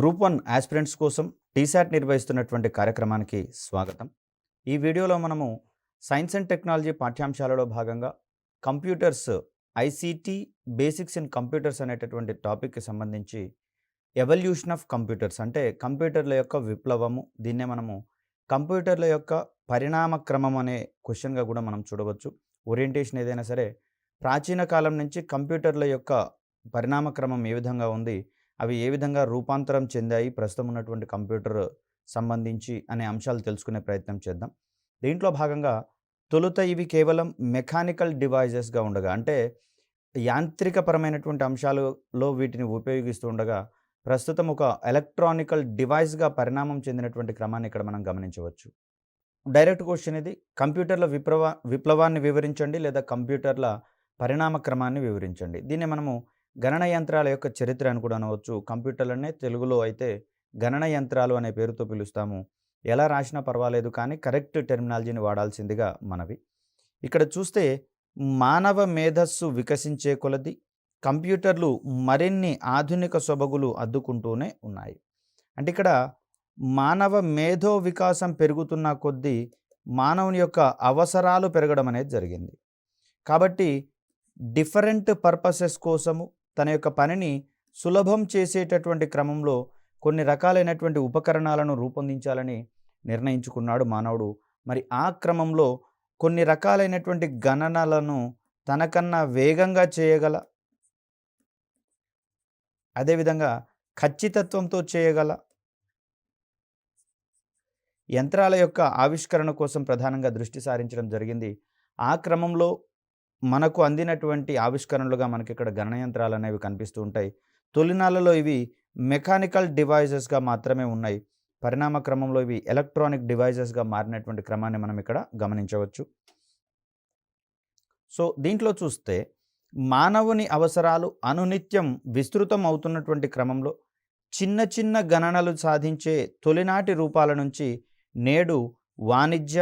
Group 1 aspirants కోసం టీశాట్ నిర్వహిస్తున్నటువంటి కార్యక్రమానికి స్వాగతం. ఈ వీడియోలో మనము సైన్స్ అండ్ టెక్నాలజీ పాఠ్యాంశాలలో భాగంగా computers ICT basics in computers అనేటటువంటి టాపిక్కి సంబంధించి ఎవల్యూషన్ ఆఫ్ కంప్యూటర్స్ అంటే కంప్యూటర్ల యొక్క విప్లవము, దీన్నే మనము కంప్యూటర్ల యొక్క పరిణామ క్రమం అనే క్వశ్చన్గా కూడా మనం చూడవచ్చు. ఓరియంటేషన్ ఏదైనా సరే ప్రాచీన కాలం నుంచి కంప్యూటర్ల యొక్క పరిణామ క్రమం ఏ విధంగా ఉంది, అవి ఏ విధంగా రూపాంతరం చెందాయి ప్రస్తుతం ఉన్నటువంటి కంప్యూటర్ సంబంధించి అనే అంశాలు తెలుసుకునే ప్రయత్నం చేద్దాం. దీంట్లో భాగంగా తొలుత ఇవి కేవలం మెకానికల్ డివైజెస్గా ఉండగా, అంటే యాంత్రికపరమైనటువంటి అంశాలలో వీటిని ఉపయోగిస్తూ ఉండగా ప్రస్తుతం ఒక ఎలక్ట్రానికల్ డివైస్గా పరిణామం చెందినటువంటి క్రమాన్ని ఇక్కడ మనం గమనించవచ్చు. డైరెక్ట్ క్వశ్చన్ ఇది, కంప్యూటర్ల విప్లవాన్ని వివరించండి లేదా కంప్యూటర్ల పరిణామ క్రమాన్ని వివరించండి. దీన్ని మనము గణన యంత్రాల యొక్క చరిత్ర అని కూడా అనవచ్చు. కంప్యూటర్లనే తెలుగులో అయితే గణన యంత్రాలు అనే పేరుతో పిలుస్తాము. ఎలా రాసినా పర్వాలేదు, కానీ కరెక్ట్ టెర్మినాలజీని వాడాల్సిందిగా మనవి. ఇక్కడ చూస్తే మానవ మేధస్సు వికసించే కొలది కంప్యూటర్లు మరిన్ని ఆధునిక సొబగులు అద్దుకుంటూనే ఉన్నాయి. అంటే ఇక్కడ మానవ మేధో వికాసం పెరుగుతున్న కొద్దీ మానవుని యొక్క అవసరాలు పెరగడం అనేది జరిగింది. కాబట్టి డిఫరెంట్ పర్పసెస్ కోసము తన యొక్క పనిని సులభం చేసేటటువంటి క్రమంలో కొన్ని రకాలైనటువంటి ఉపకరణాలను రూపొందించాలని నిర్ణయించుకున్నాడు మానవుడు. మరి ఆ క్రమంలో కొన్ని రకాలైనటువంటి గణనలను తనకన్నా వేగంగా చేయగల, అదేవిధంగా ఖచ్చితత్వంతో చేయగల యంత్రాల యొక్క ఆవిష్కరణ కోసం ప్రధానంగా దృష్టి సారించడం జరిగింది. ఆ క్రమంలో మనకు అందినటువంటి ఆవిష్కరణలుగా మనకి ఇక్కడ గణనయంత్రాలు అనేవి కనిపిస్తూ ఉంటాయి. తొలినాళ్ళలో ఇవి మెకానికల్ డివైజెస్గా మాత్రమే ఉన్నాయి. పరిణామ క్రమంలో ఇవి ఎలక్ట్రానిక్ డివైజెస్గా మారినటువంటి క్రమాన్ని మనం ఇక్కడ గమనించవచ్చు. సో దీంట్లో చూస్తే మానవుని అవసరాలు అనునిత్యం విస్తృతం అవుతున్నటువంటి క్రమంలో చిన్న చిన్న గణనలు సాధించే తొలినాటి రూపాల నుంచి నేడు వాణిజ్య,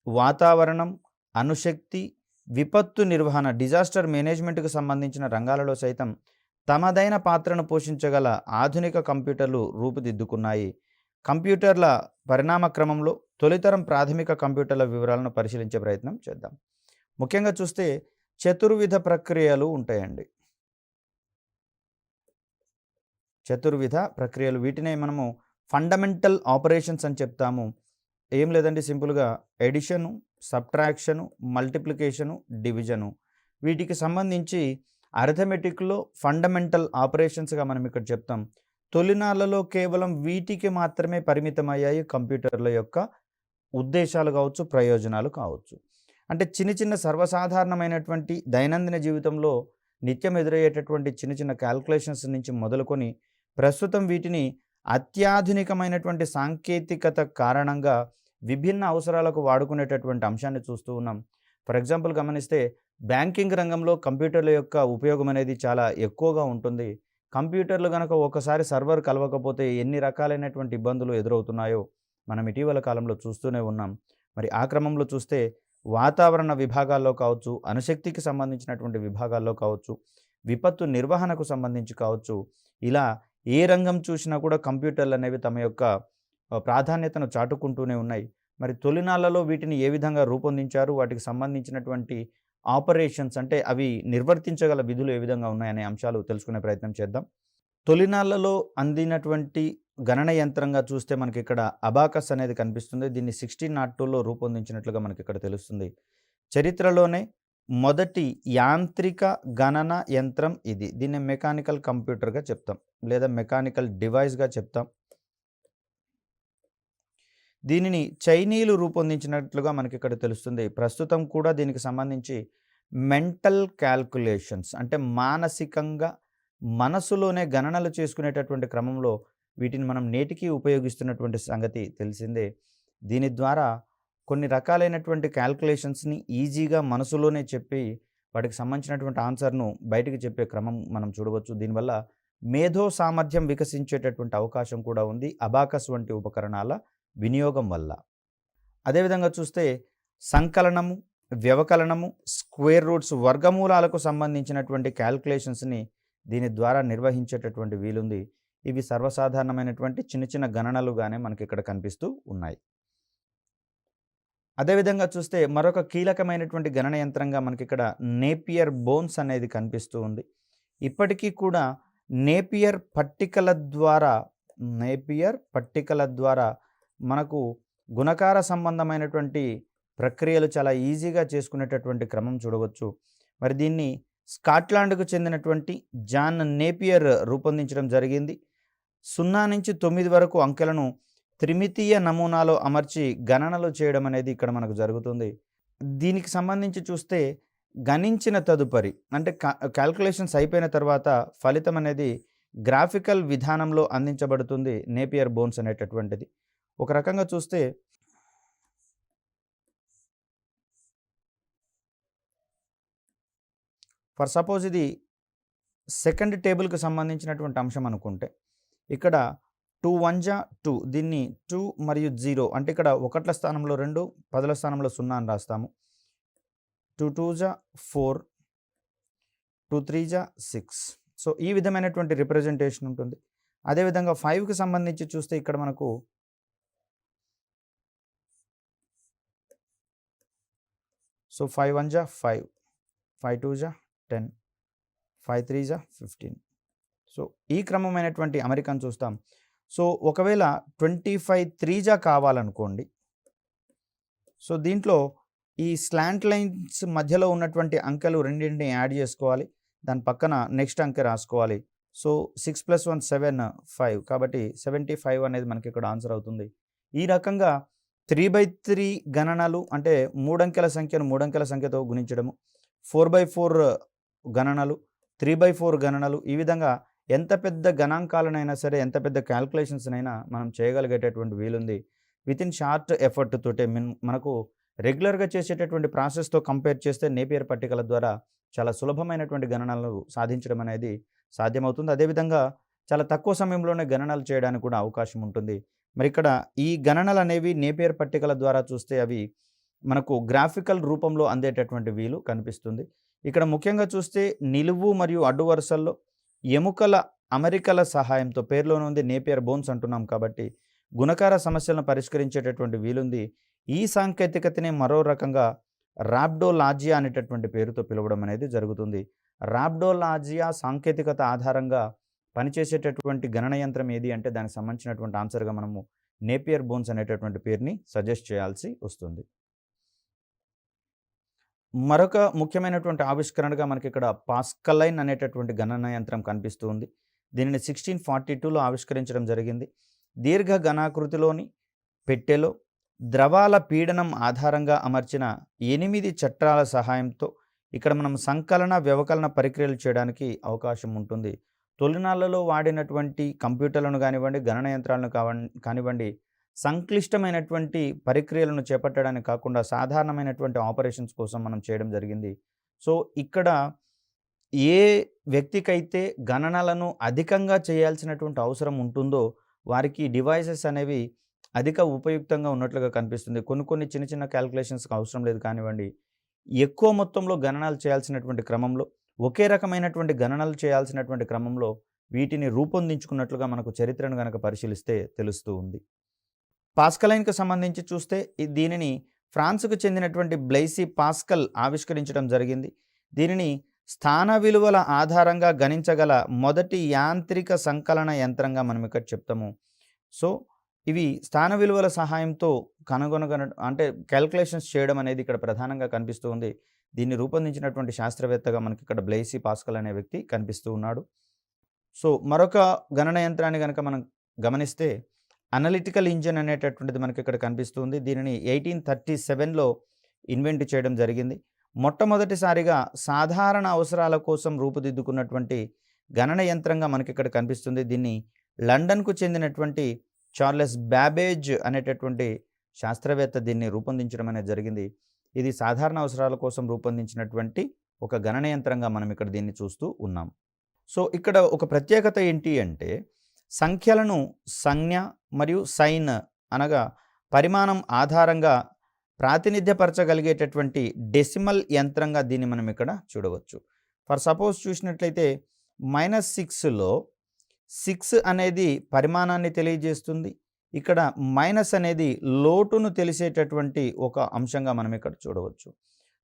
వాతావరణం, అణుశక్తి, విపత్తు నిర్వహణ, డిజాస్టర్ మేనేజ్మెంట్కు సంబంధించిన రంగాలలో సైతం తమదైన పాత్రను పోషించగల ఆధునిక కంప్యూటర్లు రూపుదిద్దుకున్నాయి. కంప్యూటర్ల పరిణామ క్రమంలో తొలితరం ప్రాథమిక కంప్యూటర్ల వివరాలను పరిశీలించే ప్రయత్నం చేద్దాం. ముఖ్యంగా చూస్తే చతుర్విధ ప్రక్రియలు ఉంటాయండి. చతుర్విధ ప్రక్రియలు, వీటినే మనము ఫండమెంటల్ ఆపరేషన్స్ అని చెప్తాము. ఏం లేదండి, సింపుల్గా ఎడిషను, సబ్ట్రాక్షను, మల్టిప్లికేషను, డివిజను, వీటికి సంబంధించి అర్థమెటిక్లో ఫండమెంటల్ ఆపరేషన్స్గా మనం ఇక్కడ చెప్తాం. తొలినాళ్ళలో కేవలం వీటికి మాత్రమే పరిమితమయ్యాయి కంప్యూటర్ల యొక్క ఉద్దేశాలు కావచ్చు, ప్రయోజనాలు కావచ్చు. అంటే చిన్న చిన్న సర్వసాధారణమైనటువంటి దైనందిన జీవితంలో నిత్యం ఎదురయ్యేటటువంటి చిన్న చిన్న క్యాల్కులేషన్స్ నుంచి మొదలుకొని ప్రస్తుతం వీటిని అత్యాధునికమైనటువంటి సాంకేతికత కారణంగా విభిన్న అవసరాలకు వాడుకునేటటువంటి అంశాన్ని చూస్తూ ఉన్నాం. ఫర్ ఎగ్జాంపుల్ గమనిస్తే బ్యాంకింగ్ రంగంలో కంప్యూటర్ల యొక్క ఉపయోగం అనేది చాలా ఎక్కువగా ఉంటుంది. కంప్యూటర్లు కనుక ఒకసారి సర్వర్ కలవకపోతే ఎన్ని రకాలైనటువంటి ఇబ్బందులు ఎదురవుతున్నాయో మనం ఇటీవల కాలంలో చూస్తూనే ఉన్నాం. మరి ఆ క్రమంలో చూస్తే వాతావరణ విభాగాల్లో కావచ్చు, అణుశక్తికి సంబంధించినటువంటి విభాగాల్లో కావచ్చు, విపత్తు నిర్వహణకు సంబంధించి కావచ్చు, ఇలా ఏ రంగం చూసినా కూడా కంప్యూటర్లు అనేవి తమ యొక్క ప్రాధాన్యతను చాటుకుంటూనే ఉన్నాయి. మరి తొలినాళ్ళలో వీటిని ఏ విధంగా రూపొందించారు, వాటికి సంబంధించినటువంటి ఆపరేషన్స్ అంటే అవి నిర్వర్తించగల విధులు ఏ విధంగా ఉన్నాయనే అంశాలు తెలుసుకునే ప్రయత్నం చేద్దాం. తొలినాళ్ళలో అందినటువంటి గణన యంత్రంగా చూస్తే మనకి ఇక్కడ అబాకస్ అనేది కనిపిస్తుంది. దీన్ని 1602లో రూపొందించినట్లుగా మనకి ఇక్కడ తెలుస్తుంది. చరిత్రలోనే మొదటి యాంత్రిక గణన యంత్రం ఇది. దీన్ని మెకానికల్ కంప్యూటర్గా చెప్తాం లేదా మెకానికల్ డివైస్గా చెప్తాం. దీనిని చైనీయులు రూపొందించినట్లుగా మనకి ఇక్కడ తెలుస్తుంది. ప్రస్తుతం కూడా దీనికి సంబంధించి మెంటల్ క్యాల్కులేషన్స్ అంటే మానసికంగా మనసులోనే గణనలు చేసుకునేటటువంటి క్రమంలో వీటిని మనం నేటికి ఉపయోగిస్తున్నటువంటి సంగతి తెలిసిందే. దీని ద్వారా కొన్ని రకాలైనటువంటి క్యాల్కులేషన్స్ని ఈజీగా మనసులోనే చెప్పి వాటికి సంబంధించినటువంటి ఆన్సర్ను బయటికి చెప్పే క్రమం మనం చూడవచ్చు. దీనివల్ల మేధో సామర్థ్యం వికసించేటటువంటి అవకాశం కూడా ఉంది అబాకస్ వంటి ఉపకరణాల వినియోగం వల్ల. అదేవిధంగా చూస్తే సంకలనము, వ్యవకలనము, స్క్వేర్ రూట్స్, వర్గమూలాలకు సంబంధించినటువంటి క్యాల్కులేషన్స్ని దీని ద్వారా నిర్వహించేటటువంటి వీలుంది. ఇవి సర్వసాధారణమైనటువంటి చిన్న చిన్న గణనలుగానే మనకి ఇక్కడ కనిపిస్తూ ఉన్నాయి. అదేవిధంగా చూస్తే మరొక కీలకమైనటువంటి గణన యంత్రంగా మనకి ఇక్కడ నేపియర్ బోన్స్ అనేది కనిపిస్తూ ఉంది. ఇప్పటికీ కూడా నేపియర్ పట్టికల ద్వారా మనకు గుణకార సంబంధమైనటువంటి ప్రక్రియలు చాలా ఈజీగా చేసుకునేటటువంటి క్రమం చూడవచ్చు. మరి దీన్ని స్కాట్లాండ్కు చెందినటువంటి జాన్ నేపియర్ రూపొందించడం జరిగింది. 0 నుంచి 9 వరకు అంకెలను త్రిమితీయ నమూనాలో అమర్చి గణనలు చేయడం అనేది ఇక్కడ మనకు జరుగుతుంది. దీనికి సంబంధించి చూస్తే గణించిన తదుపరి అంటే క్యాల్కులేషన్స్ అయిపోయిన తర్వాత ఫలితం అనేది గ్రాఫికల్ విధానంలో అందించబడుతుంది నేపియర్ బోన్స్ అనేటటువంటిది. ఒక రకంగా చూస్తే ఫర్ సపోజ్ ఇది సెకండ్ టేబుల్కి సంబంధించినటువంటి అంశం అనుకుంటే ఇక్కడ 2 1 జా 2 దీన్ని 2 మరియు 0 అంటే ఇక్కడ 1ల స్థానంలో 2 10ల స్థానంలో 0 అని రాస్తాము. 2 2 జా 4 2 3 జా 6. సో ఈ విధమైనటువంటి రిప్రజెంటేషన్ ఉంటుంది. అదేవిధంగా 5కి సంబంధించి చూస్తే ఇక్కడ మనకు సో 5 1 జా 5 5 2 జా 10 5 3 జా 15. సో ఈ క్రమమైనటువంటి అమరికను చూస్తాం. సో ఒకవేళ 25 3 జా కావాలనుకోండి, సో దీంట్లో ఈ స్లాంట్ లైన్స్ మధ్యలో ఉన్నటువంటి అంకెలు రెండింటిని యాడ్ చేసుకోవాలి. దాని పక్కన నెక్స్ట్ అంకె రాసుకోవాలి. సో 6 + 1 7 5 కాబట్టి 75 అనేది మనకి ఇక్కడ ఆన్సర్ అవుతుంది. ఈ రకంగా 3/3 గణనలు అంటే 3 అంకెల సంఖ్యను 3 అంకెల సంఖ్యతో గుణించడము, 4/4 గణనలు, 3/4 గణనలు, ఈ విధంగా ఎంత పెద్ద గణాంకాలనైనా సరే ఎంత పెద్ద క్యాల్కులేషన్స్నైనా మనం చేయగలిగేటటువంటి వీలుంది. వితిన్ షార్ట్ ఎఫర్ట్ తోటే మనకు రెగ్యులర్గా చేసేటటువంటి ప్రాసెస్తో కంపేర్ చేస్తే నేపియర్ పట్టికల ద్వారా చాలా సులభమైనటువంటి గణనలు సాధించడం అనేది సాధ్యమవుతుంది. అదేవిధంగా చాలా తక్కువ సమయంలోనే గణనలు చేయడానికి కూడా అవకాశం ఉంటుంది. మరి ఇక్కడ ఈ గణనలు అనేవి నేపియర్ పట్టికల ద్వారా చూస్తే అవి మనకు గ్రాఫికల్ రూపంలో అందేటటువంటి వీలు కనిపిస్తుంది. ఇక్కడ ముఖ్యంగా చూస్తే నిలువు మరియు అడ్డు వరుసల్లో ఎముకల అమరికల సహాయంతో, పేరులోనే ఉంది నేపియర్ బోన్స్ అంటున్నాం కాబట్టి గుణకార సమస్యలను పరిష్కరించేటటువంటి వీలుంది. ఈ సాంకేతికతని మరో రకంగా రాబ్డోలాజియా అనేటటువంటి పేరుతో పిలవడం అనేది జరుగుతుంది. రాబ్డోలాజియా సాంకేతికత ఆధారంగా పనిచేసేటటువంటి గణన యంత్రం ఏది అంటే దానికి సంబంధించినటువంటి ఆన్సర్గా మనము నేపియర్ బోన్స్ అనేటటువంటి పేరుని సజెస్ట్ చేయాల్సి వస్తుంది. మరొక ముఖ్యమైనటువంటి ఆవిష్కరణగా మనకి ఇక్కడ పాస్కలైన్ అనేటటువంటి గణన యంత్రం కనిపిస్తూ ఉంది. దీనిని 1642లో ఆవిష్కరించడం జరిగింది. దీర్ఘ ఘనాకృతిలోని పెట్టెలో ద్రవాల పీడనం ఆధారంగా అమర్చిన 8 చట్రాల సహాయంతో ఇక్కడ మనం సంకలన వ్యవకలన ప్రక్రియలు చేయడానికి అవకాశం ఉంటుంది. తొలినాళ్లలో వాడినటువంటి కంప్యూటర్లను కానివ్వండి, గణన యంత్రాలను కానివ్వండి, సంక్లిష్టమైనటువంటి ప్రక్రియలను చేపట్టడానికి కాకుండా సాధారణమైనటువంటి ఆపరేషన్స్ కోసం మనం చేయడం జరిగింది. సో ఇక్కడ ఏ వ్యక్తికైతే గణనలను అధికంగా చేయాల్సినటువంటి అవసరం ఉంటుందో వారికి డివైసెస్ అనేవి అధిక ఉపయుక్తంగా ఉన్నట్లుగా కనిపిస్తుంది. కొన్ని చిన్న చిన్న క్యాల్కులేషన్స్కి అవసరం లేదు కానివ్వండి, ఎక్కువ మొత్తంలో గణనాలు చేయాల్సినటువంటి క్రమంలో, ఒకే రకమైనటువంటి గణనలు చేయాల్సినటువంటి క్రమంలో వీటిని రూపొందించుకున్నట్లుగా మనకు చరిత్రను కనుక పరిశీలిస్తే తెలుస్తూ ఉంది. పాస్కలైన్కి సంబంధించి చూస్తే దీనిని ఫ్రాన్స్కు చెందినటువంటి బ్లైసీ పాస్కల్ ఆవిష్కరించడం జరిగింది. దీనిని స్థాన విలువల ఆధారంగా గణించగల మొదటి యాంత్రిక సంకలన యంత్రంగా మనం ఇక్కడ చెప్తాము. సో ఇవి స్థాన విలువల సహాయంతో అంటే క్యాల్కులేషన్స్ చేయడం అనేది ఇక్కడ ప్రధానంగా కనిపిస్తూ ఉంది. దీన్ని రూపొందించినటువంటి శాస్త్రవేత్తగా మనకి ఇక్కడ బ్లైసీ పాస్కల్ అనే వ్యక్తి కనిపిస్తూ ఉన్నాడు. సో మరొక గణన యంత్రాన్ని కనుక మనం గమనిస్తే అనలిటికల్ ఇంజిన్ అనేటటువంటిది మనకి ఇక్కడ కనిపిస్తుంది. దీనిని 1837లో ఇన్వెంట్ చేయడం జరిగింది. మొట్టమొదటిసారిగా సాధారణ అవసరాల కోసం రూపుదిద్దుకున్నటువంటి గణన యంత్రంగా మనకి ఇక్కడ కనిపిస్తుంది. దీన్ని లండన్కు చెందినటువంటి చార్లెస్ బ్యాబేజ్ అనేటటువంటి శాస్త్రవేత్త దీన్ని రూపొందించడం అనేది జరిగింది. ఇది సాధారణ అవసరాల కోసం రూపొందించినటువంటి ఒక గణన యంత్రంగా మనం ఇక్కడ దీన్ని చూస్తూ ఉన్నాం. సో ఇక్కడ ఒక ప్రత్యేకత ఏంటి అంటే సంఖ్యలను సంజ్ఞ మరియు సైన్ అనగా పరిమాణం ఆధారంగా ప్రాతినిధ్యపరచగలిగేటటువంటి డెసిమల్ యంత్రంగా దీన్ని మనం ఇక్కడ చూడవచ్చు. ఫర్ సపోజ్ చూసినట్లయితే -6లో 6 అనేది పరిమాణాన్ని తెలియజేస్తుంది. ఇక్కడ మైనస్ అనేది లోటును తెలిసేటటువంటి ఒక అంశంగా మనం ఇక్కడ చూడవచ్చు.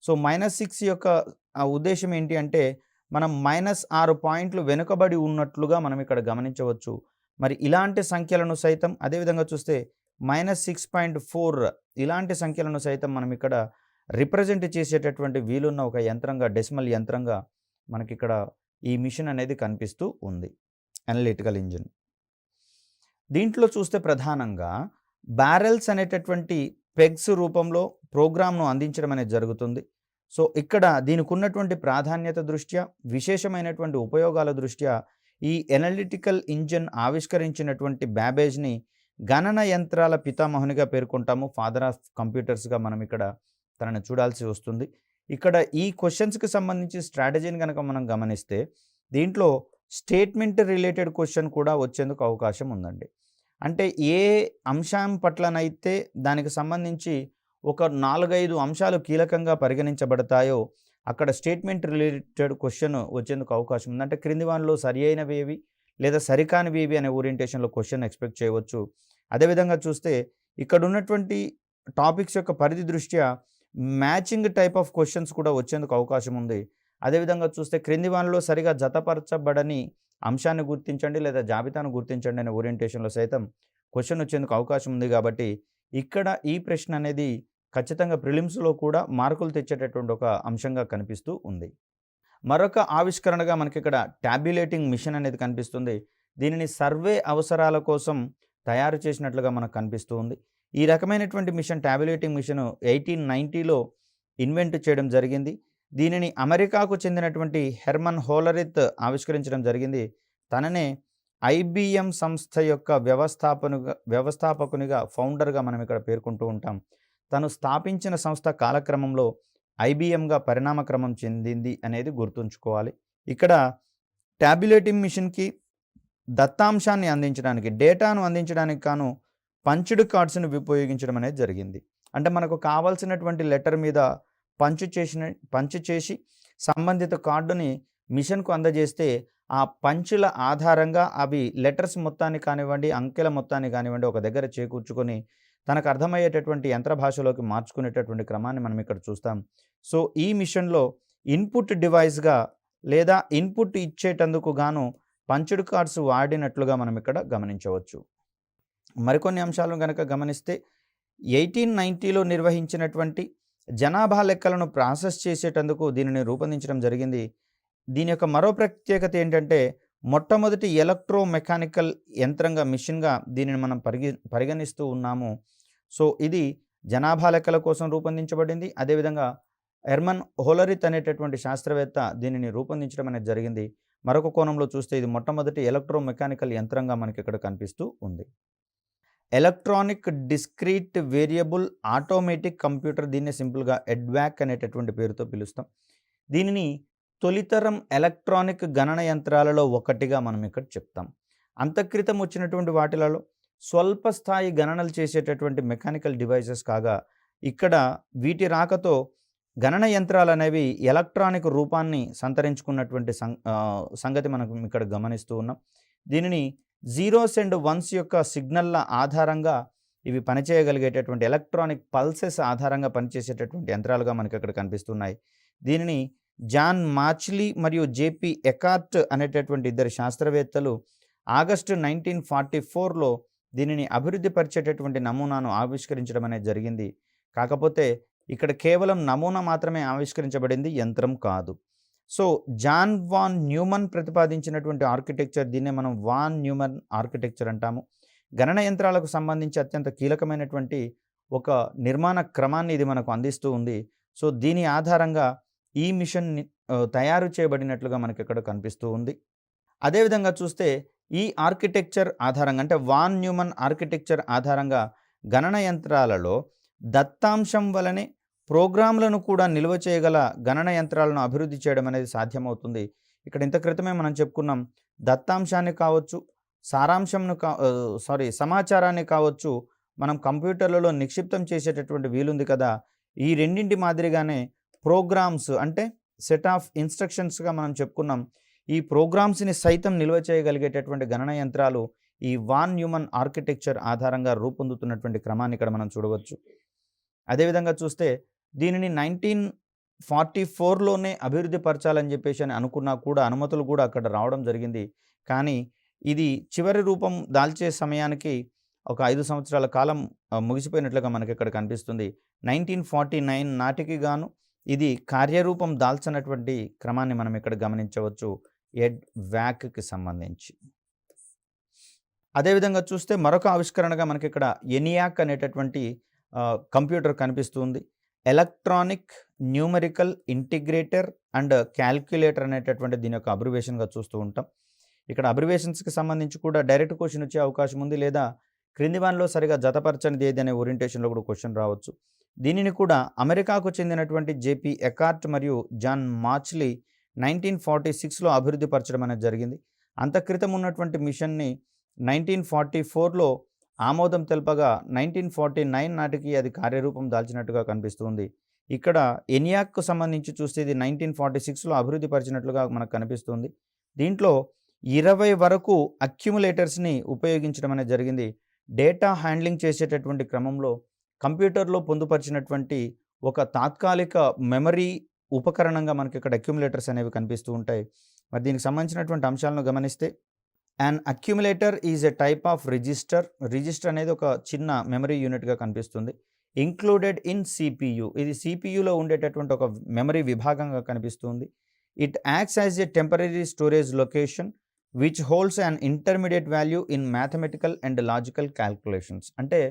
సో, -6 యొక్క ఉద్దేశ్యం ఏంటి అంటే మనం -6 పాయింట్లు వెనుకబడి ఉన్నట్లుగా మనం ఇక్కడ గమనించవచ్చు. మరి ఇలాంటి సంఖ్యలను సైతం అదేవిధంగా చూస్తే -6.4 ఇలాంటి సంఖ్యలను సైతం మనం ఇక్కడ రిప్రజెంట్ చేసేటటువంటి వీలున్న ఒక యంత్రంగా డెసిమల్ యంత్రంగా మనకిక్కడ ఈ మిషన్ అనేది కనిపిస్తూ ఉంది. Analytical engine. దీంట్లో చూస్తే ప్రధానంగా బ్యారెల్స్ అనేటటువంటి పెగ్స్ రూపంలో ప్రోగ్రామ్‌ను అందించడం అనేది జరుగుతుంది. సో, ఇక్కడ దీనికి ఉన్నటువంటి ప్రాధాన్యత దృష్ట్యా, విశేషమైనటువంటి ఉపయోగాల దృష్ట్యా ఈ అనలిటికల్ ఇంజిన్ ఆవిష్కరించినటువంటి బ్యాబేజ్‌ని గణన యంత్రాల పితామహునిగా పేర్కొంటాము. ఫాదర్ ఆఫ్ కంప్యూటర్స్‌గా మనం ఇక్కడ తనని చూడాల్సి వస్తుంది. ఇక్కడ ఈ క్వెషన్స్‌కి సంబంధించి స్ట్రాటజీని గనక మనం గమనిస్తే దీంట్లో స్టేట్మెంట్ రిలేటెడ్ క్వెషన్ కూడా వచ్చేందుకు అవకాశం ఉందండి. అంటే ఏ అంశం పట్లనైతే దానికి సంబంధించి ఒక 4, 5 అంశాలు కీలకంగా పరిగణించబడతాయో అక్కడ స్టేట్మెంట్ రిలేటెడ్ క్వెషన్ వచ్చేందుకు అవకాశం ఉంది. అంటే క్రింది వానిలో సరి అయినవేవి లేదా సరికానివేవి అనే ఓరియంటేషన్‌లో క్వెషన్ ఎక్స్‌పెక్ట్ చేయవచ్చు. అదేవిధంగా చూస్తే ఇక్కడ ఉన్నటువంటి టాపిక్స్ యొక్క పరిధి దృష్ట్యా మ్యాచింగ్ టైప్ ఆఫ్ క్వెషన్స్ కూడా వచ్చేందుకు అవకాశం ఉంది. అదేవిధంగా చూస్తే క్రింది వానిలో సరిగా జతపరచబడని అంశాన్ని గుర్తించండి లేదా జాబితాను గుర్తించండి అనే ఓరియంటేషన్‌లో సైతం క్వెషన్ వచ్చేందుకు అవకాశం ఉంది కాబట్టి ఇక్కడ ఈ ప్రశ్న అనేది ఖచ్చితంగా ప్రిలిమ్స్‌లో కూడా మార్కులు తెచ్చేటటువంటి ఒక అంశంగా కనిపిస్తూ ఉంది. మరొక ఆవిష్కరణగా మనకిక్కడ టాబ్యులేటింగ్ మిషన్ అనేది కనిపిస్తుంది. దీనిని సర్వే అవసరాల కోసం తయారు చేసినట్లుగా మనకు కనిపిస్తూ ఉంది. ఈ రకమైనటువంటి మిషన్ టాబ్యులేటింగ్ మిషన్ 1890లో ఇన్వెంట్ చేయడం జరిగింది. దీనిని అమెరికాకు చెందినటువంటి హెర్మన్ హోలరిత్ ఆవిష్కరించడం జరిగింది. తననే ఐబీఎం సంస్థ యొక్క వ్యవస్థాపకునిగా ఫౌండర్‌గా మనం ఇక్కడ పేర్కొంటూ ఉంటాం. తను స్థాపించిన సంస్థ కాలక్రమంలో ఐబీఎంగా పరిణామక్రమం చెందింది అనేది గుర్తుంచుకోవాలి. ఇక్కడ టాబ్యులేటింగ్ మిషన్‌కి దత్తాంశాన్ని అందించడానికి, డేటాను అందించడానికి గాను పంచ్డ్ కార్డ్స్‌ని ఉపయోగించడం అనేది జరిగింది. అంటే మనకు కావాల్సినటువంటి లెటర్ మీద పంచ్ చేసి సంబంధిత కార్డుని మిషన్‌కు అందజేస్తే ఆ పంచుల ఆధారంగా అవి లెటర్స్ మొత్తాన్ని కానివ్వండి, అంకెల మొత్తాన్ని కానివ్వండి ఒక దగ్గర చేకూర్చుకొని తనకు అర్థమయ్యేటటువంటి యంత్ర భాషలోకి మార్చుకునేటటువంటి క్రమాన్ని మనం ఇక్కడ చూస్తాం. సో, ఈ మిషన్‌లో ఇన్పుట్ డివైస్‌గా లేదా ఇన్పుట్ ఇచ్చేటందుకు గాను పంచ్డ్ కార్డ్స్ వాడినట్లుగా మనం ఇక్కడ గమనించవచ్చు. మరికొన్ని అంశాలను గనక గమనిస్తే 1890లో నిర్వహించినటువంటి జనాభా లెక్కలను ప్రాసెస్ చేసేటందుకు దీనిని రూపొందించడం జరిగింది. దీని యొక్క మరో ప్రత్యేకత ఏంటంటే మొట్టమొదటి ఎలక్ట్రో మెకానికల్ యంత్రంగా మిషన్‌గా దీనిని మనం పరిగణిస్తూ ఉన్నాము. సో, ఇది జనాభా లెక్కల కోసం రూపొందించబడింది. అదేవిధంగా హెర్మన్ హోలరిత్ అనేటటువంటి శాస్త్రవేత్త దీనిని రూపొందించడం అనేది జరిగింది. మరొక కోణంలో చూస్తే ఇది మొట్టమొదటి ఎలక్ట్రో మెకానికల్ యంత్రంగా మనకి ఇక్కడ కనిపిస్తూ ఉంది. Electronic discrete variable automatic computer, దీన్ని సింపుల్‌గా ఎడ్వాక్ అనేటటువంటి పేరుతో పిలుస్తాం. దీనిని తొలితరం ఎలక్ట్రానిక్ గణన యంత్రాలలో ఒకటిగా మనం ఇక్కడ చెప్తాం. అంతక్రితం వచ్చినటువంటి వాటిలలో స్వల్ప స్థాయి గణనలు చేసేటటువంటి మెకానికల్ డివైసెస్ కాగా ఇక్కడ వీటి రాకతో గణన యంత్రాలు అనేవి ఎలక్ట్రానిక్ రూపాన్ని సంతరించుకున్నటువంటి సంగతి మనం ఇక్కడ గమనిస్తూ ఉన్నాం. దీనిని జీరోస్ అండ్ వన్స్ యొక్క సిగ్నల్ల ఆధారంగా ఇవి పనిచేయగలిగేటటువంటి ఎలక్ట్రానిక్ పల్సెస్ ఆధారంగా పనిచేసేటటువంటి యంత్రాలుగా మనకి ఇక్కడ కనిపిస్తున్నాయి. దీనిని జాన్ మాచ్లీ మరియు జేపీ ఎకార్ట్ అనేటటువంటి ఇద్దరు శాస్త్రవేత్తలు ఆగస్టు 1944లో దీనిని అభివృద్ధి పరిచేటటువంటి నమూనాను ఆవిష్కరించడం అనేది జరిగింది. కాకపోతే ఇక్కడ కేవలం నమూనా మాత్రమే ఆవిష్కరించబడింది, యంత్రం కాదు. సో, జాన్ వాన్ న్యూమన్ ప్రతిపాదించినటువంటి ఆర్కిటెక్చర్, దీన్నే మనం వాన్ న్యూమన్ ఆర్కిటెక్చర్ అంటాము. గణన యంత్రాలకు సంబంధించి అత్యంత కీలకమైనటువంటి ఒక నిర్మాణ క్రమాన్ని ఇది మనకు అందిస్తూ ఉంది. సో, దీని ఆధారంగా ఈ మిషన్ తయారు చేయబడినట్లుగా మనకి ఇక్కడ కనిపిస్తూ ఉంది. అదేవిధంగా చూస్తే ఈ ఆర్కిటెక్చర్ ఆధారంగా అంటే వాన్ న్యూమన్ ఆర్కిటెక్చర్ ఆధారంగా గణన యంత్రాలలో దత్తాంశం వలనే ప్రోగ్రాంలను కూడా నిల్వ చేయగల గణన యంత్రాలను అభివృద్ధి చేయడం అనేది సాధ్యమవుతుంది. ఇక్కడ ఇంత క్రితమే మనం చెప్పుకున్నాం, దత్తాంశాన్ని కావచ్చు, సమాచారాన్ని కావచ్చు మనం కంప్యూటర్లలో నిక్షిప్తం చేసేటటువంటి వీలుంది కదా. ఈ రెండింటి మాదిరిగానే ప్రోగ్రామ్స్ అంటే సెట్ ఆఫ్ ఇన్స్ట్రక్షన్స్గా మనం చెప్పుకున్నాం. ఈ ప్రోగ్రామ్స్ని సైతం నిల్వ చేయగలిగేటటువంటి గణన యంత్రాలు ఈ వాన్ న్యూమన్ ఆర్కిటెక్చర్ ఆధారంగా రూపొందుతున్నటువంటి క్రమాన్ని ఇక్కడ మనం చూడవచ్చు. అదేవిధంగా చూస్తే దీనిని 1944లోనే అభివృద్ధి పరచాలని చెప్పేసి అని అనుకున్నా కూడా అనుమతులు కూడా అక్కడ రావడం జరిగింది. కానీ ఇది చివరి రూపం దాల్చే సమయానికి ఒక 5 సంవత్సరాల కాలం ముగిసిపోయినట్లుగా మనకి ఇక్కడ కనిపిస్తుంది. 1949 నాటికి గాను ఇది కార్యరూపం దాల్చినటువంటి క్రమాన్ని మనం ఇక్కడ గమనించవచ్చు ఎడ్ వ్యాక్కి సంబంధించి. అదేవిధంగా చూస్తే మరొక ఆవిష్కరణగా మనకి ఇక్కడ ఎనియాక్ అనేటటువంటి కంప్యూటర్ కనిపిస్తుంది. Electronic numerical integrator and calculator అనేటటువంటి దీని యొక్క అబ్రివేషన్గా చూస్తూ ఉంటాం. ఇక్కడ అబ్రివేషన్స్కి సంబంధించి కూడా డైరెక్ట్ క్వశ్చన్ వచ్చే అవకాశం ఉంది, లేదా క్రింది వానిలో సరిగా జతపరచనిది ఏది అనే ఓరియంటేషన్లో కూడా క్వశ్చన్ రావచ్చు. దీనిని కూడా అమెరికాకు చెందినటువంటి జేపీ ఎకార్ట్ మరియు జాన్ మార్చ్లీ 1946లో అభివృద్ధి పరచడం అనేది జరిగింది. అంత క్రితం ఉన్నటువంటి మిషన్ని 1944లో ఆమోదం తెలపగా 1949 నాటికి అది కార్యరూపం దాల్చినట్టుగా కనిపిస్తుంది. ఇక్కడ ఎనియాక్కు సంబంధించి చూస్తే ఇది 1946లో అభివృద్ధి పరిచినట్లుగా మనకు కనిపిస్తుంది. దీంట్లో 20 వరకు అక్యుములేటర్స్ని ఉపయోగించడం అనేది జరిగింది. డేటా హ్యాండ్లింగ్ చేసేటటువంటి క్రమంలో కంప్యూటర్లో పొందుపరిచినటువంటి ఒక తాత్కాలిక మెమరీ ఉపకరణంగా మనకి ఇక్కడ అక్యుములేటర్స్ అనేవి కనిపిస్తూ ఉంటాయి. మరి దీనికి సంబంధించినటువంటి అంశాలను గమనిస్తే and accumulator is a type of register. Register అనేది ఒక చిన్న మెమరీ యూనిట్గా కనిపిస్తుంది. ఇంక్లూడెడ్ ఇన్ సిపియు, ఇది సిపియులో ఉండేటటువంటి ఒక మెమరీ విభాగంగా కనిపిస్తుంది. It acts as a temporary storage location which holds and intermediate value in mathematical and logical calculations. అంటే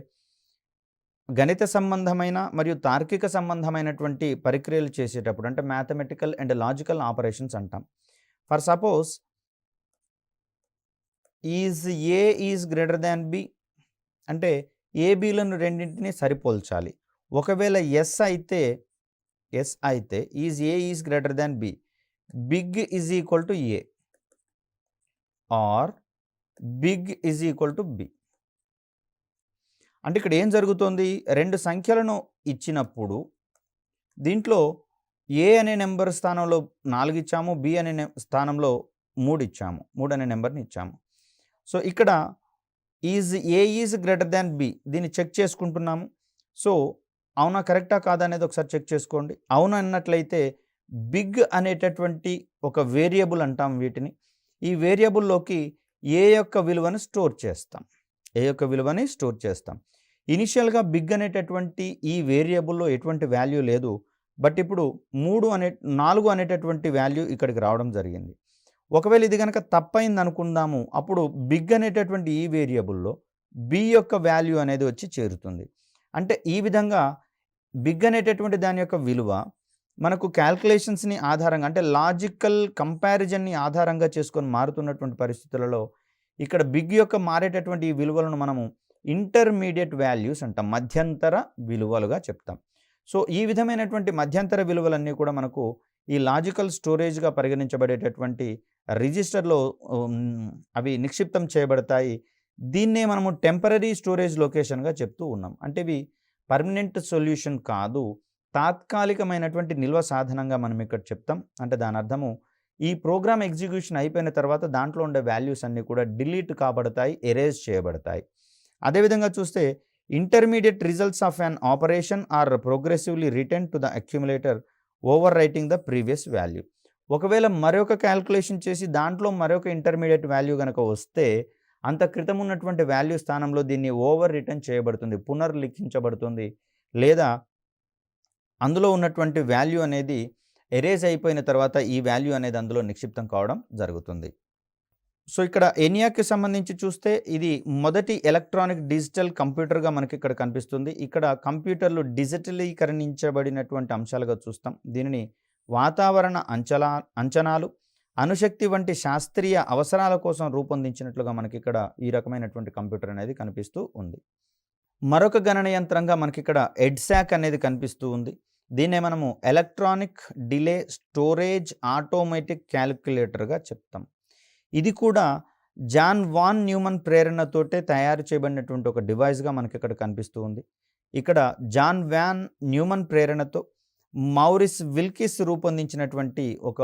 గణిత సంబంధమైన మరియు తార్కిక సంబంధమైనటువంటి ప్రక్రియలు చేసేటప్పుడు అంటే మ్యాథమెటికల్ అండ్ లాజికల్ ఆపరేషన్స్ అంటాం. For suppose is A is greater than B అంటే ఏబీలను రెండింటిని సరిపోల్చాలి. ఒకవేళ ఎస్ అయితే is A is greater than B, big is equal to A or big is equal to B. అంటే ఇక్కడ ఏం జరుగుతుంది, రెండు సంఖ్యలను ఇచ్చినప్పుడు దీంట్లో ఏ అనే నెంబర్ స్థానంలో 4 ఇచ్చాము, బి అనే స్థానంలో 3 ఇచ్చాము, 3 అనే నెంబర్ని ఇచ్చాము. సో ఇక్కడ ఏ ఈజ్ గ్రేటర్ దాన్ బి దీన్ని చెక్ చేసుకుంటున్నాము. సో అవునా కరెక్టా కాదా అనేది ఒకసారి చెక్ చేసుకోండి. అవును అన్నట్లయితే బిగ్ అనేటటువంటి ఒక వేరియబుల్ అంటాం వీటిని. ఈ వేరియబుల్లోకి ఏ యొక్క విలువను స్టోర్ చేస్తాం. ఇనిషియల్గా బిగ్ అనేటటువంటి ఈ వేరియబుల్లో ఎటువంటి వాల్యూ లేదు. బట్ ఇప్పుడు 4 అనేటటువంటి వాల్యూ ఇక్కడికి రావడం జరిగింది. ఒకవేళ ఇది కనుక తప్పైంది అనుకుందాము, అప్పుడు బిగ్ అనేటటువంటి ఈ వేరియబుల్లో బి యొక్క వాల్యూ అనేది వచ్చి చేరుతుంది. అంటే ఈ విధంగా బిగ్ అనేటటువంటి దాని యొక్క విలువ మనకు క్యాల్కులేషన్స్ని ఆధారంగా అంటే లాజికల్ కంపారిజన్ని ఆధారంగా చేసుకొని మారుతున్నటువంటి పరిస్థితులలో ఇక్కడ బిగ్ యొక్క మారేటటువంటి ఈ విలువలను మనము ఇంటర్మీడియట్ వాల్యూస్ అంటాం, మధ్యంతర విలువలుగా చెప్తాం. సో ఈ విధమైనటువంటి మధ్యంతర విలువలన్నీ కూడా మనకు ఈ లాజికల్ స్టోరేజ్గా పరిగణించబడేటటువంటి రిజిస్టర్లో అవి నిక్షిప్తం చేయబడతాయి. దీన్నే మనము టెంపరరీ స్టోరేజ్ లొకేషన్గా చెప్తూ ఉన్నాం. అంటే ఇవి పర్మనెంట్ సొల్యూషన్ కాదు, తాత్కాలికమైనటువంటి నిల్వ సాధనంగా మనం ఇక్కడ చెప్తాం. అంటే దాని అర్థము ఈ ప్రోగ్రామ్ ఎగ్జిక్యూషన్ అయిపోయిన తర్వాత దాంట్లో ఉండే వాల్యూస్ అన్నీ కూడా డిలీట్ కాబడతాయి, ఎరేజ్ చేయబడతాయి. అదేవిధంగా చూస్తే intermediate results of an operation are progressively return to the accumulator overwriting the previous value. ఒకవేళ మరొక క్యాల్కులేషన్ చేసి దాంట్లో మరొక ఇంటర్మీడియట్ వాల్యూ కనుక వస్తే అంత క్రితం ఉన్నటువంటి వాల్యూ స్థానంలో దీన్ని ఓవర్ రిటర్న్ చేయబడుతుంది, పునర్లిఖించబడుతుంది, లేదా అందులో ఉన్నటువంటి వాల్యూ అనేది ఎరేజ్ అయిపోయిన తర్వాత ఈ వాల్యూ అనేది అందులో నిక్షిప్తం కావడం జరుగుతుంది. సో ఇక్కడ ఎనియాక్కి సంబంధించి చూస్తే ఇది మొదటి ఎలక్ట్రానిక్ డిజిటల్ కంప్యూటర్గా మనకి ఇక్కడ కనిపిస్తుంది. ఇక్కడ కంప్యూటర్లు డిజిటలీకరించబడినటువంటి అంశాలుగా చూస్తాం. దీనిని వాతావరణ అంచనాలు, అణుశక్తి వంటి శాస్త్రీయ అవసరాల కోసం రూపొందించినట్లుగా మనకి ఇక్కడ ఈ రకమైనటువంటి కంప్యూటర్ అనేది కనిపిస్తూ ఉంది. మరొక గణన యంత్రంగా మనకి ఇక్కడ ఎడ్సాక్ అనేది కనిపిస్తూ ఉంది. దీన్నే మనము ఎలక్ట్రానిక్ డిలే స్టోరేజ్ ఆటోమేటిక్ క్యాలిక్యులేటర్గా చెప్తాం. ఇది కూడా జాన్ వాన్ న్యూమన్ ప్రేరణతోటే తయారు చేయబడినటువంటి ఒక డివైస్గా మనకి ఇక్కడ కనిపిస్తూ ఉంది. ఇక్కడ జాన్ వాన్ న్యూమన్ ప్రేరణతో మౌరిస్ విల్కిస్ రూపొందించినటువంటి ఒక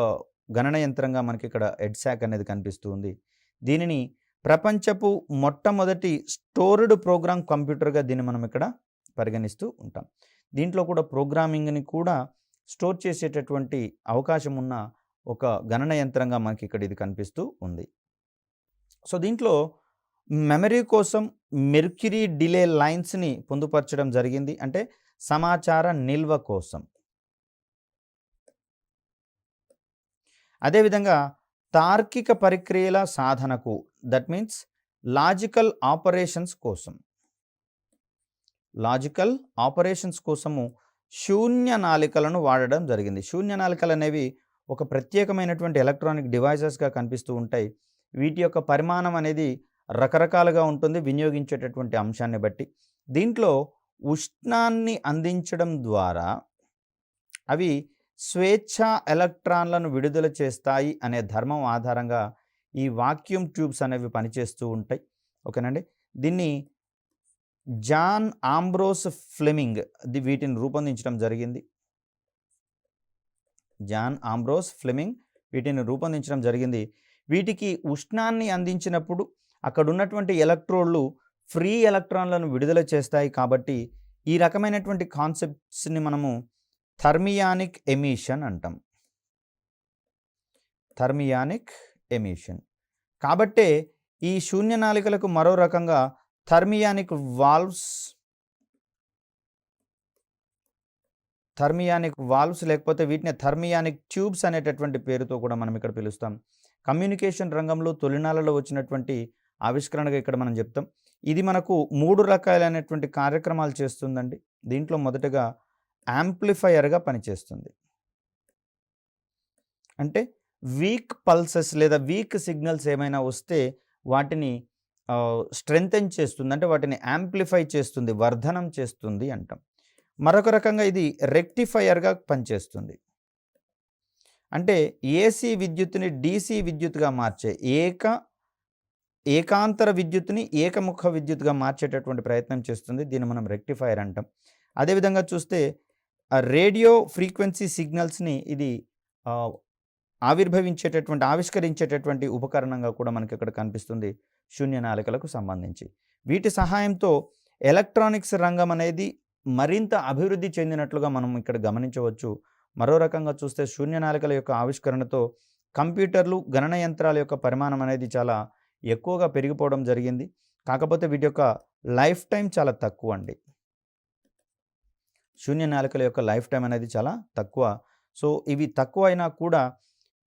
గణన యంత్రంగా మనకి ఇక్కడ ఎడ్సాక్ అనేది కనిపిస్తూ ఉంది. దీనిని ప్రపంచపు మొట్టమొదటి స్టోర్డ్ ప్రోగ్రామ్ కంప్యూటర్గా దీన్ని మనం ఇక్కడ పరిగణిస్తూ ఉంటాం. దీంట్లో కూడా ప్రోగ్రామింగ్ని కూడా స్టోర్ చేసేటటువంటి అవకాశం ఉన్న ఒక గణన యంత్రంగా మనకి ఇక్కడ ఇది కనిపిస్తూ ఉంది. సో దీంట్లో మెమరీ కోసం మెర్క్యూరీ డిలే లైన్స్ని పొందుపరచడం జరిగింది, అంటే సమాచార నిల్వ కోసం. అదేవిధంగా తార్కిక ప్రక్రియల సాధనకు, దట్ మీన్స్ లాజికల్ ఆపరేషన్స్ కోసము శూన్య నాళికలను వాడడం జరిగింది. శూన్య నాళికలు అనేవి ఒక ప్రత్యేకమైనటువంటి ఎలక్ట్రానిక్ డివైజెస్గా కనిపిస్తూ ఉంటాయి. వీటి యొక్క పరిమాణం అనేది రకరకాలుగా ఉంటుంది వినియోగించేటటువంటి అంశాన్ని బట్టి. దీంట్లో ఉష్ణాన్ని అందించడం ద్వారా అవి స్వేచ్ఛా ఎలక్ట్రాన్లను విడుదల చేస్తాయి అనే ధర్మం ఆధారంగా ఈ వాక్యూమ్ ట్యూబ్స్ అనేవి పనిచేస్తూ ఉంటాయి. ఓకేనండి. దీన్ని జాన్ ఆంబ్రోస్ ఫ్లెమింగ్ వీటిని రూపొందించడం జరిగింది. వీటికి ఉష్ణాన్ని అందించినప్పుడు అక్కడ ఉన్నటువంటి ఎలక్ట్రోడ్లు ఫ్రీ ఎలక్ట్రాన్లను విడుదల చేస్తాయి. కాబట్టి ఈ రకమైనటువంటి కాన్సెప్ట్స్ని మనము థర్మియానిక్ ఎమిషన్ అంటాం. కాబట్టే ఈ శూన్య నాళికలకు మరో రకంగా థర్మియానిక్ వాల్వ్స్ లేకపోతే వీటిని థర్మియానిక్ ట్యూబ్స్ అనేటటువంటి పేరుతో కూడా మనం ఇక్కడ పిలుస్తాం. కమ్యూనికేషన్ రంగంలో తొలినాళ్ళలో వచ్చినటువంటి ఆవిష్కరణగా ఇక్కడ మనం చెప్తాం. ఇది మనకు 3 రకాలైనటువంటి కార్యక్రమాలు చేస్తుందండి. దీంట్లో మొదటగా యాంప్లిఫైయర్గా పనిచేస్తుంది. అంటే వీక్ పల్సెస్ లేదా వీక్ సిగ్నల్స్ ఏమైనా వస్తే వాటిని స్ట్రెంథెన్ చేస్తుంది, అంటే వాటిని యాంప్లిఫై చేస్తుంది, వర్ధనం చేస్తుంది అంటాం. మరొక రకంగా ఇది రెక్టిఫైయర్గా పనిచేస్తుంది. అంటే ఏసీ విద్యుత్తుని డీసీ విద్యుత్తుగా మార్చే ఏకాంతర విద్యుత్తుని ఏకముఖ విద్యుత్తుగా మార్చేటటువంటి ప్రయత్నం చేస్తుంది. దీన్ని మనం రెక్టిఫైయర్ అంటాం. అదేవిధంగా చూస్తే రేడియో ఫ్రీక్వెన్సీ సిగ్నల్స్ని ఇది ఆవిష్కరించేటటువంటి ఉపకరణంగా కూడా మనకి ఇక్కడ కనిపిస్తుంది శూన్య నాళికలకు సంబంధించి. వీటి సహాయంతో ఎలక్ట్రానిక్స్ రంగం అనేది మరింత అభివృద్ధి చెందినట్లుగా మనం ఇక్కడ గమనించవచ్చు. మరో రకంగా చూస్తే శూన్య నాళికల యొక్క ఆవిష్కరణతో కంప్యూటర్లు, గణన యంత్రాల యొక్క పరిమాణం అనేది చాలా ఎక్కువగా పెరిగిపోవడం జరిగింది. కాకపోతే వీటి యొక్క లైఫ్ టైం చాలా తక్కువ అండి. శూన్య నాళికల యొక్క లైఫ్ టైం అనేది చాలా తక్కువ. సో ఇవి తక్కువ అయినా కూడా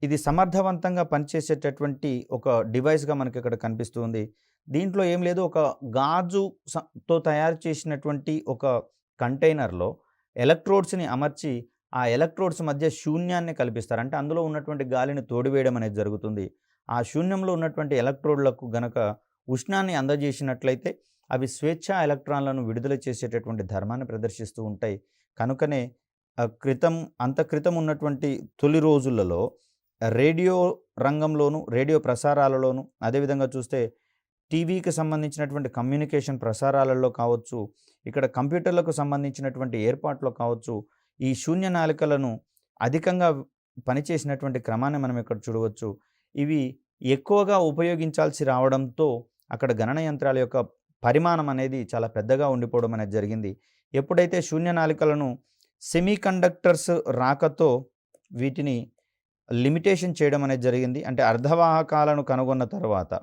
ఇది సమర్థవంతంగా పనిచేసేటటువంటి ఒక డివైస్గా మనకి ఇక్కడ కనిపిస్తుంది. దీంట్లో ఏం లేదు, ఒక గాజుతో తయారు చేసినటువంటి ఒక కంటైనర్లో ఎలక్ట్రోడ్స్ని అమర్చి ఆ ఎలక్ట్రోడ్స్ మధ్య శూన్యాన్ని కల్పిస్తారు. అంటే అందులో ఉన్నటువంటి గాలిని తోడివేయడం అనేది జరుగుతుంది. ఆ శూన్యంలో ఉన్నటువంటి ఎలక్ట్రోడ్లకు గనక ఉష్ణాన్ని అందజేసినట్లయితే అవి స్వేచ్ఛా ఎలక్ట్రాన్లను విడుదల చేసేటటువంటి ధర్మాన్ని ప్రదర్శిస్తూ ఉంటాయి. కనుకనే అంత క్రితం ఉన్నటువంటి తొలి రోజులలో రేడియో రంగంలోను, రేడియో ప్రసారాలలోను, అదేవిధంగా చూస్తే టీవీకి సంబంధించినటువంటి కమ్యూనికేషన్ ప్రసారాలలో కావచ్చు, ఇక్కడ కంప్యూటర్లకు సంబంధించినటువంటి ఏర్పాట్లో కావచ్చు, ఈ శూన్య నాళికలను అధికంగా పనిచేసినటువంటి క్రమాన్ని మనం ఇక్కడ చూడవచ్చు. ఇవి ఎక్కువగా ఉపయోగించాల్సి రావడంతో అక్కడ గణన యంత్రాల యొక్క పరిమాణం అనేది చాలా పెద్దగా ఉండిపోవడం అనేది జరిగింది. ఎప్పుడైతే శూన్య నాళికలను సెమీకండక్టర్స్ రాకతో వీటిని లిమిటేషన్ చేయడం అనేది జరిగింది. అంటే అర్ధవాహకాలను కనుగొన్న తర్వాత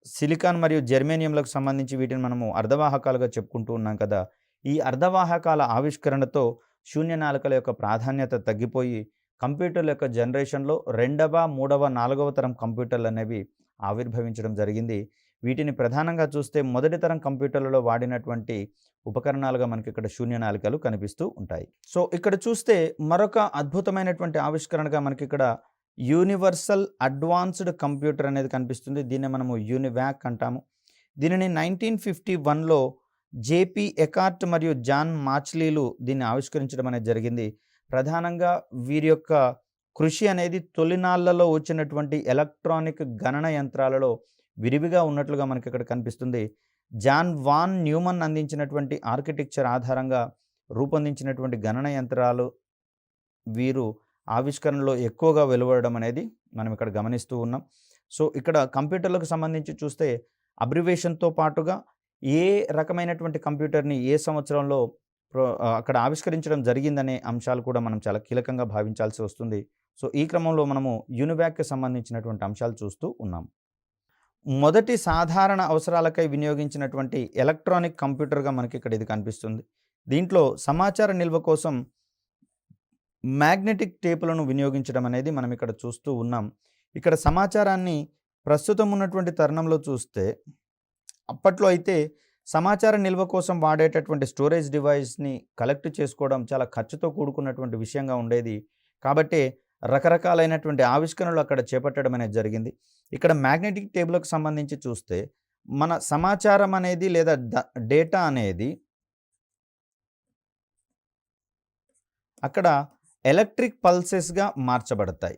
సిలికాన్ మరియు జెర్మేనియంలకు సంబంధించి వీటిని మనము అర్ధవాహకాలుగా చెప్పుకుంటూ ఉన్నాం కదా. ఈ అర్ధవాహకాల ఆవిష్కరణతో శూన్య నాళికల యొక్క ప్రాధాన్యత తగ్గిపోయి కంప్యూటర్ల యొక్క జనరేషన్లో 2వ, 3వ, 4వ తరం కంప్యూటర్లు అనేవి ఆవిర్భవించడం జరిగింది. వీటిని ప్రధానంగా చూస్తే మొదటి తరం కంప్యూటర్లలో వాడినటువంటి ఉపకరణాలుగా మనకి ఇక్కడ శూన్య నాళికలు కనిపిస్తూ ఉంటాయి. సో ఇక్కడ చూస్తే మరొక అద్భుతమైనటువంటి ఆవిష్కరణగా మనకి ఇక్కడ యూనివర్సల్ అడ్వాన్స్డ్ కంప్యూటర్ అనేది కనిపిస్తుంది. దీన్ని మనము యూనివాక్ అంటాము. దీనిని 1951లో జేపీ ఎకార్ట్ మరియు జాన్ మాచ్లీలు దీన్ని ఆవిష్కరించడం అనేది జరిగింది. ప్రధానంగా వీరి యొక్క కృషి అనేది తొలినాళ్లలో వచ్చినటువంటి ఎలక్ట్రానిక్ గణన యంత్రాలలో విరివిగా ఉన్నట్లుగా మనకి ఇక్కడ కనిపిస్తుంది. జాన్ వాన్ న్యూమన్ అందించినటువంటి ఆర్కిటెక్చర్ ఆధారంగా రూపొందించినటువంటి గణన యంత్రాలు వీరు ఆవిష్కరణలో ఎక్కువగా వెలువడడం అనేది మనం ఇక్కడ గమనిస్తూ ఉన్నాం. సో, ఇక్కడ కంప్యూటర్లకు సంబంధించి చూస్తే అబ్రివేషన్‌తో పాటుగా ఏ రకమైనటువంటి కంప్యూటర్‌ని ఏ సంవత్సరంలో అక్కడ ఆవిష్కరించడం జరిగిందనే అంశాలు కూడా మనం చాలా కీలకంగా భావించాల్సి వస్తుంది. సో, ఈ క్రమంలో మనము యూనివాక్‌కి సంబంధించినటువంటి అంశాలు చూస్తూ ఉన్నాం. మొదటి సాధారణ అవసరాలకై వినియోగించినటువంటి ఎలక్ట్రానిక్ కంప్యూటర్‌గా మనకిక్కడ ఇది కనిపిస్తుంది. దీంట్లో సమాచార నిల్వ కోసం మ్యాగ్నెటిక్ టేపులను వినియోగించడం అనేది మనం ఇక్కడ చూస్తూ ఉన్నాం. ఇక్కడ సమాచారాన్ని ప్రస్తుతం ఉన్నటువంటి తరుణంలో చూస్తే, అప్పట్లో అయితే సమాచార నిల్వ కోసం వాడేటటువంటి స్టోరేజ్ డివైస్‌ని కలెక్ట్ చేసుకోవడం చాలా ఖర్చుతో కూడుకున్నటువంటి విషయంగా ఉండేది. కాబట్టే రకరకాలైనటువంటి ఆవిష్కరణలు అక్కడ చేపట్టడం అనేది జరిగింది. ఇక్కడ మ్యాగ్నెటిక్ టేబుల్‌కి సంబంధించి చూస్తే, మన సమాచారం అనేది లేదా డేటా అనేది అక్కడ ఎలక్ట్రిక్ పల్సెస్‌గా మార్చబడతాయి.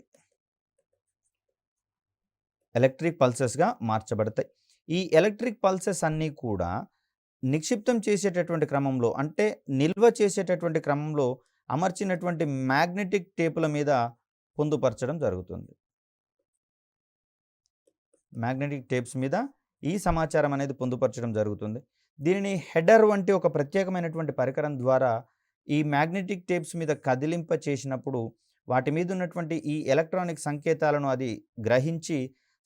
ఎలక్ట్రిక్ పల్సెస్‌గా మార్చబడతాయి. ఈ ఎలక్ట్రిక్ పల్సెస్ అన్నీ కూడా నిక్షిప్తం చేసేటటువంటి క్రమంలో, అంటే నిల్వ చేసేటటువంటి క్రమంలో అమర్చినటువంటి మ్యాగ్నెటిక్ టేపుల మీద పొందుపరచడం జరుగుతుంది. మ్యాగ్నెటిక్ టేప్స్ మీద ఈ సమాచారం అనేది పొందుపరచడం జరుగుతుంది. దీనిని హెడర్ వంటి ఒక ప్రత్యేకమైనటువంటి పరికరం ద్వారా ఈ మ్యాగ్నెటిక్ టేప్స్ మీద కదిలింప చేసినప్పుడు వాటి మీద ఉన్నటువంటి ఈ ఎలక్ట్రానిక్ సంకేతాలను అది గ్రహించి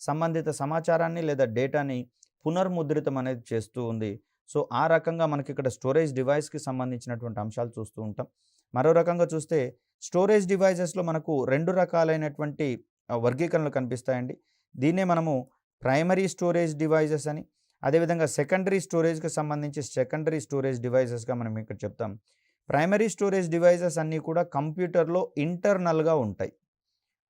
సంబంధిత సమాచారాన్ని లేదా డేటాని పునర్ముద్రితం అనేది చేస్తూ ఉంది. సో, ఆ రకంగా మనకి ఇక్కడ స్టోరేజ్ డివైస్‌కి సంబంధించినటువంటి అంశాలు చూస్తూ ఉంటాం. మరో రకంగా చూస్తే స్టోరేజ్ డివైసెస్‌లో మనకు 2 రకాలైనటువంటి వర్గీకరణలు కనిపిస్తాయండి. దీన్నే మనము ప్రైమరీ స్టోరేజ్ డివైసెస్ అని, అదేవిధంగా సెకండరీ స్టోరేజ్‌కి సంబంధించి సెకండరీ స్టోరేజ్ డివైసెస్‌గా మనం ఇక్కడ చెప్తాం. ప్రైమరీ స్టోరేజ్ డివైసెస్ అన్నీ కూడా కంప్యూటర్‌లో ఇంటర్నల్‌గా ఉంటాయి.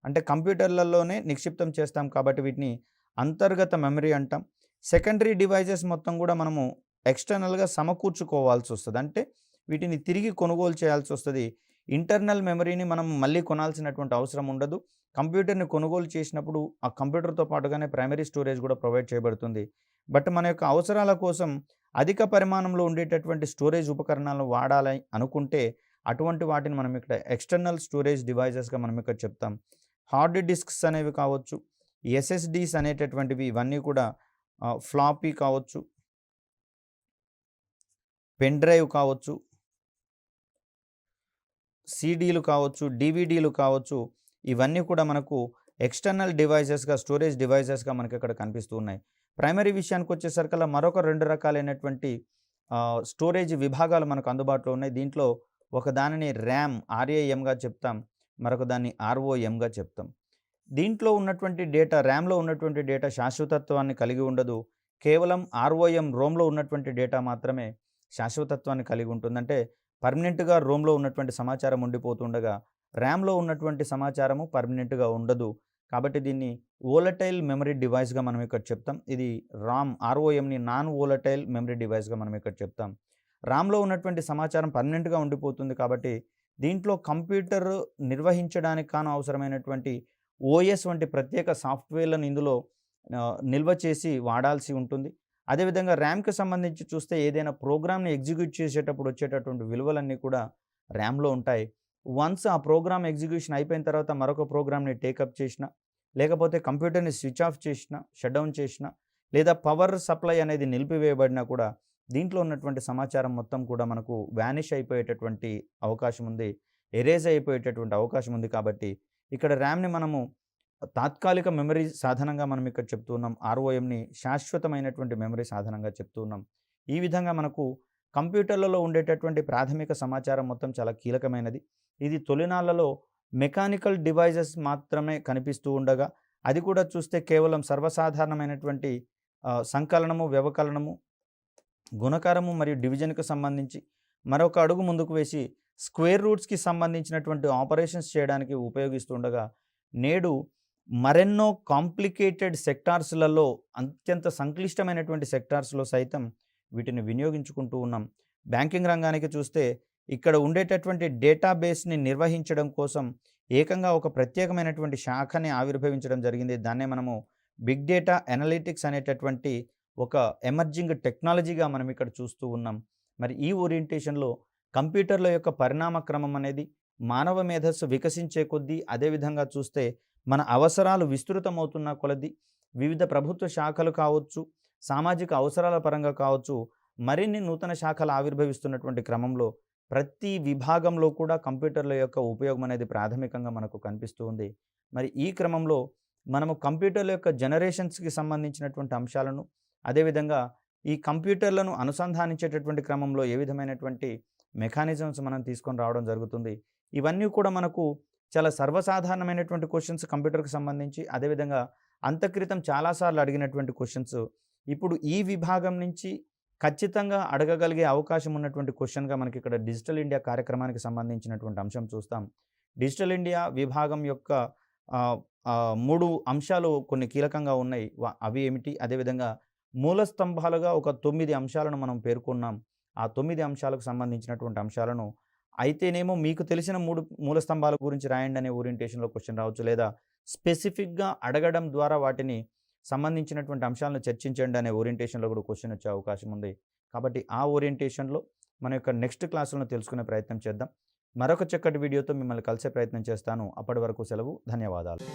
అంటే కంప్యూటర్‌లలోనే నిక్షిప్తం చేస్తాం కాబట్టి వీటిని అంతర్గత మెమరీ అంటాం. సెకండరీ డివైసెస్ మొత్తం కూడా మనము ఎక్స్టర్నల్‌గా సమకూర్చుకోవాల్సి వస్తది. అంటే వీటిని తిరిగి కొనుగోలు చేయాల్సి వస్తది. ఇంటర్నల్ మెమరీని మనం మళ్ళీ కొనాల్సినటువంటి అవసరం ఉండదు. కంప్యూటర్‌ని కొనుగోలు చేసినప్పుడు ఆ కంప్యూటర్‌తో పాటుగానే ప్రైమరీ స్టోరేజ్ కూడా ప్రొవైడ్ చేయబడుతుంది. బట్ మన యొక్క అవసరాల కోసం అధిక పరిమాణంలో ఉండేటటువంటి స్టోరేజ్ ఉపకరణాలను వాడాలి అనుకుంటే అటువంటి వాటిని మనం ఇక్కడ ఎక్స్టర్నల్ స్టోరేజ్ డివైసెస్‌గా మనం ఇక్కడ చెప్తాం. హార్డ్ డిస్క్స్ అనేవి కావచ్చు, ఎస్ఎస్‌డీస్ అనేటటువంటివి ఇవన్నీ కూడా ఫ్లాపీ కావచ్చు, పెన్ డ్రైవ్ కావచ్చు, సీడీలు కావచ్చు, డీవీడీలు కావచ్చు, ఇవన్నీ కూడా మనకు ఎక్స్టర్నల్ డివైసెస్‌గా స్టోరేజ్ డివైసెస్‌గా మనకి ఇక్కడ కనిపిస్తూ ఉన్నాయి. ప్రైమరీ విషయానికి వచ్చేసరికల్లా మరొక 2 రకాలైనటువంటి స్టోరేజ్ విభాగాలు మనకు అందుబాటులో ఉన్నాయి. దీంట్లో ఒక దానిని ర్యామ్‌గా చెప్తాం. మరొక దాన్ని ఆర్ఓఎంగా చెప్తాం. దీంట్లో ఉన్నటువంటి డేటా, ర్యామ్‌లో ఉన్నటువంటి డేటా శాశ్వతత్వాన్ని కలిగి ఉండదు. కేవలం రోమ్‌లో ఉన్నటువంటి డేటా మాత్రమే శాశ్వతత్వాన్ని కలిగి ఉంటుంది. అంటే పర్మనెంట్‌గా రోమ్‌లో ఉన్నటువంటి సమాచారం ఉండిపోతుండగా ర్యామ్‌లో ఉన్నటువంటి సమాచారము పర్మనెంట్‌గా ఉండదు. కాబట్టి దీన్ని వోలటైల్ మెమరీ డివైస్‌గా మనం ఇక్కడ చెప్తాం. ఇది ఆర్ఓఎంని నాన్ వోలటైల్ మెమరీ డివైస్‌గా మనం ఇక్కడ చెప్తాం. ర్యామ్‌లో ఉన్నటువంటి సమాచారం పర్మనెంట్‌గా ఉండిపోతుంది కాబట్టి దీంట్లో కంప్యూటర్ నిర్వహించడానికి కాను అవసరమైనటువంటి ఓఎస్ వంటి ప్రత్యేక సాఫ్ట్‌వేర్‌లను ఇందులో నిల్వ చేసి వాడాల్సి ఉంటుంది. అదేవిధంగా ర్యామ్‌కి సంబంధించి చూస్తే ఏదైనా ప్రోగ్రామ్‌ని ఎగ్జిక్యూట్ చేసేటప్పుడు వచ్చేటటువంటి విలువలన్నీ కూడా ర్యామ్‌లో ఉంటాయి. వన్స్ ఆ ప్రోగ్రామ్ ఎగ్జిక్యూషన్ అయిపోయిన తర్వాత మరొక ప్రోగ్రామ్‌ని టేకప్ చేసినా, లేకపోతే కంప్యూటర్‌ని స్విచ్ ఆఫ్ చేసినా, షట్ డౌన్ చేసినా, లేదా పవర్ సప్లై అనేది నిలిపివేయబడినా కూడా దీంట్లో ఉన్నటువంటి సమాచారం మొత్తం కూడా మనకు వానిష్ అయిపోయేటటువంటి అవకాశం ఉంది. ఎరేజ్ అయిపోయేటటువంటి అవకాశం ఉంది. కాబట్టి ఇక్కడ ర్యామ్‌ని మనము తాత్కాలిక మెమరీ సాధనంగా మనం ఇక్కడ చెప్తూ ఉన్నాం. ఆర్ఓఎంని శాశ్వతమైనటువంటి మెమరీ సాధనంగా చెప్తూ ఉన్నాం. ఈ విధంగా మనకు కంప్యూటర్లలో ఉండేటటువంటి ప్రాథమిక సమాచారం మొత్తం చాలా కీలకమైనది. ఇది తొలినాళ్లలో మెకానికల్ డివైజెస్ మాత్రమే కనిపిస్తూ ఉండగా, అది కూడా చూస్తే కేవలం సర్వసాధారణమైనటువంటి సంకలనము, వ్యవకలనము, గుణకారము మరియు డివిజన్‌కి సంబంధించి మరొక అడుగు ముందుకు వేసి స్క్వేర్ రూట్స్‌కి సంబంధించినటువంటి ఆపరేషన్స్ చేయడానికి ఉపయోగిస్తుండగా, నేడు మరెన్నో కాంప్లికేటెడ్ సెక్టార్స్‌లలో, అత్యంత సంక్లిష్టమైనటువంటి సెక్టార్స్‌లో సైతం వీటిని వినియోగించుకుంటూ ఉన్నాం. బ్యాంకింగ్ రంగానికి చూస్తే ఇక్కడ ఉండేటటువంటి డేటాబేస్‌ని నిర్వహించడం కోసం ఏకంగా ఒక ప్రత్యేకమైనటువంటి శాఖని ఆవిర్భవించడం జరిగింది. దాన్నే మనము బిగ్ డేటా అనలిటిక్స్ అనేటటువంటి ఒక ఎమర్జింగ్ టెక్నాలజీగా మనం ఇక్కడ చూస్తూ ఉన్నాం. మరి ఈ ఓరియంటేషన్‌లో కంప్యూటర్ల యొక్క పరిణామ క్రమం అనేది మానవ మేధస్సు వికసించే కొద్దీ, అదేవిధంగా చూస్తే మన అవసరాలు విస్తృతమవుతున్న కొలది వివిధ ప్రభుత్వ శాఖలు కావచ్చు, సామాజిక అవసరాల పరంగా కావచ్చు, మరిన్ని నూతన శాఖలు ఆవిర్భవిస్తున్నటువంటి క్రమంలో ప్రతి విభాగంలో కూడా కంప్యూటర్ల యొక్క ఉపయోగం అనేది ప్రాథమికంగా మనకు కనిపిస్తూ ఉంది. మరి ఈ క్రమంలో మనము కంప్యూటర్ల యొక్క జనరేషన్స్‌కి సంబంధించినటువంటి అంశాలను, అదేవిధంగా ఈ కంప్యూటర్లను అనుసంధానించేటటువంటి క్రమంలో ఏ విధమైనటువంటి మెకానిజమ్స్ మనం తీసుకొని రావడం జరుగుతుంది. ఇవన్నీ కూడా మనకు చాలా సర్వసాధారణమైనటువంటి క్వెషన్స్ కంప్యూటర్‌కి సంబంధించి, అదేవిధంగా అంతక్రితం చాలా సార్లు అడిగినటువంటి క్వెషన్స్ ఇప్పుడు ఈ విభాగం నుంచి ఖచ్చితంగా అడగగలిగే అవకాశం ఉన్నటువంటి క్వెషన్‌గా మనకి ఇక్కడ డిజిటల్ ఇండియా కార్యక్రమానికి సంబంధించినటువంటి అంశం చూస్తాం. డిజిటల్ ఇండియా విభాగం యొక్క 3 అంశాలు కొన్ని కీలకంగా ఉన్నాయి. అవి ఏమిటి? అదేవిధంగా మూల స్తంభాలుగా ఒక 9 అంశాలను మనం పేర్కొన్నాం. ఆ 9 అంశాలకు సంబంధించినటువంటి అంశాలను అయితేనేమో మీకు తెలిసిన 3 మూల స్తంభాల గురించి రాయండి అనే ఓరియంటేషన్‌లో క్వెషన్ రావచ్చు. లేదా స్పెసిఫిక్‌గా అడగడం ద్వారా వాటిని సంబంధించినటువంటి అంశాలను చర్చించండి అనే ఓరియంటేషన్‌లో కూడా క్వెషన్ వచ్చే అవకాశం ఉంది. కాబట్టి ఆ ఓరియంటేషన్‌లో మన యొక్క నెక్స్ట్ క్లాసులను తెలుసుకునే ప్రయత్నం చేద్దాం. మరొక చక్కటి వీడియోతో మిమ్మల్ని కలిసే ప్రయత్నం చేస్తాను. అప్పటి వరకు సెలవు. ధన్యవాదాలు.